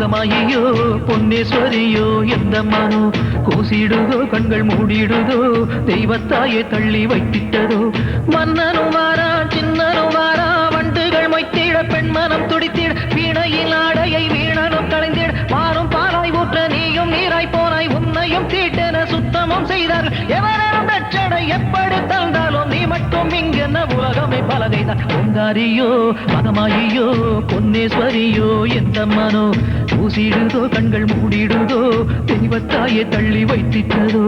மகமாயியோ பொன்னேஸ்வரியோ எந்த மனோ கூசிடுதோ கண்கள் மூடிடுதோ தெய்வத்தாயே தள்ளி வைத்திட்டதோ மன்னனும் வாரா சின்னனும் வாரா வண்டுகள் மொய்த்திட பெண்மனம் துடித்திட வீணையில் ஆடையை வீணனும் களைந்திட மாறும் பாலாய் ஊற்ற நீயும் நீராய் போனாய் உன்னையும் தீட்டென சுத்தமும் செய்தார்கள் எவரும் பெற்றடை எப்படி தந்தாலும் நீ மட்டும் இங்கென்ன உலகமே பலகைதான் பொங்காரியோ மகமாயியோ பொன்னேஸ்வரியோ எந்த மனோ ஊசிடுதோ கண்கள் மூடிடுதோ தெய்வத்தாயே தள்ளி வைத்திட்டதோ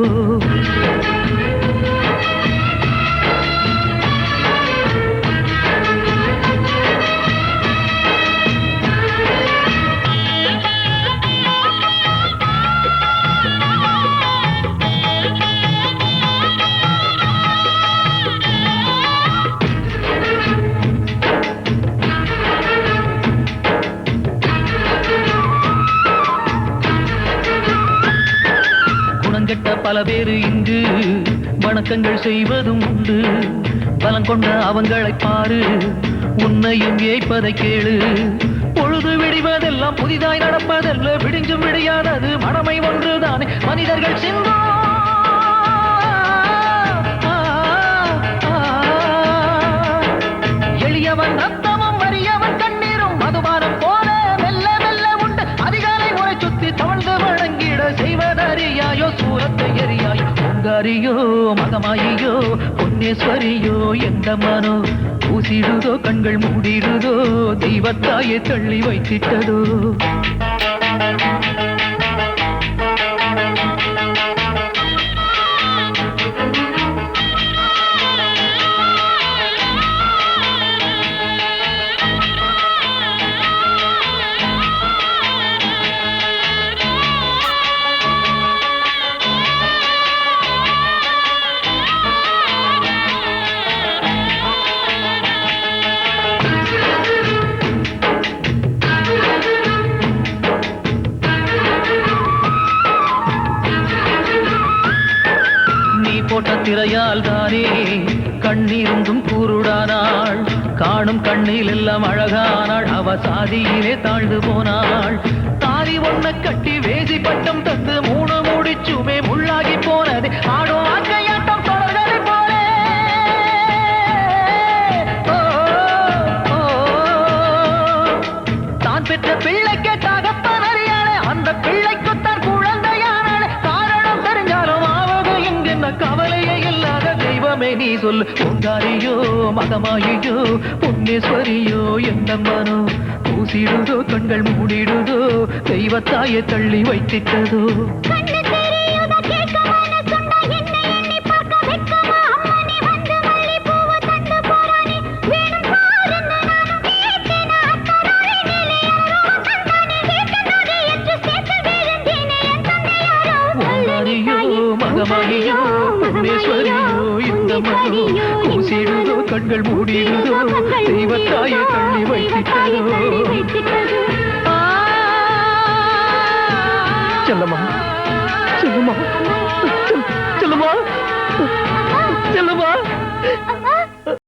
கெட்ட பல பேரு இங்கு வணக்கங்கள் செய்வதும் உண்டு பலம் கொண்ட அவங்களை பாரு உன்னையும் ஏய்ப்பதை கேளு பொழுது விடிவதெல்லாம் புதிதாய் நடப்பதல்ல விடிஞ்சும் விடியாதது மனமை ஒன்றுதானே மனிதர்கள் சிந்தோ எளியவன் ரத்தமும் வறியவன் கண்ணீரும் மதுபானம் போல மெல்ல மெல்ல உண்டு அதிகாலை முறை சுத்தி தவழ்ந்து வழங்கிட செய்வதறியாயோ சூரத்தை எரியாயோ பொங்காரியோ மகமாயியோ பொன்னேஸ்வரியோ எந்த மனோ ஊசிடுதோ கண்கள் மூடிடுதோ தெய்வத்தாயே தள்ளி வைத்திட்டதோ போட்ட திரையால் தானே கண்ணீருந்தும் கூருடானாள் காணும் கண்ணில் எல்லாம் அழகானாள் அவ சாதியிலே தாழ்ந்து போனாள் தாரி ஒன்ன கட்டி வேசி பட்டம் தந்து மூணு முடிச்சுமே முள்ளாகி போனது ஆடும் ஆக்கையாட்டம் தொடர்களை போலே தான் பெற்ற பிள்ளைக்கே தகப்பன் அறியாளே அந்த பிள்ளைக்குத்தான் குழந்தையானாளே காரணம் தெரிஞ்சாலும் கவலையே இல்லாத தெய்வமே நீ சொல்லு பொங்காரியோ மகமாயியோ பொன்னேஸ்வரியோ எந்த மனோ ஊசிடுதோ கண்கள் மூடிடுதோ தெய்வத்தாயே தள்ளி வைத்திட்டதோ மகமாயியோ பொன்னேஸ்வரியோ இந்த மனோ ஊசிடுதோ கண்கள் மூடிடுதோ தெய்வத்தாயே தள்ளி வைத்திட்டதோ செல்லம்மா செல்லம்மா செல்லம்மா செல்லம்மா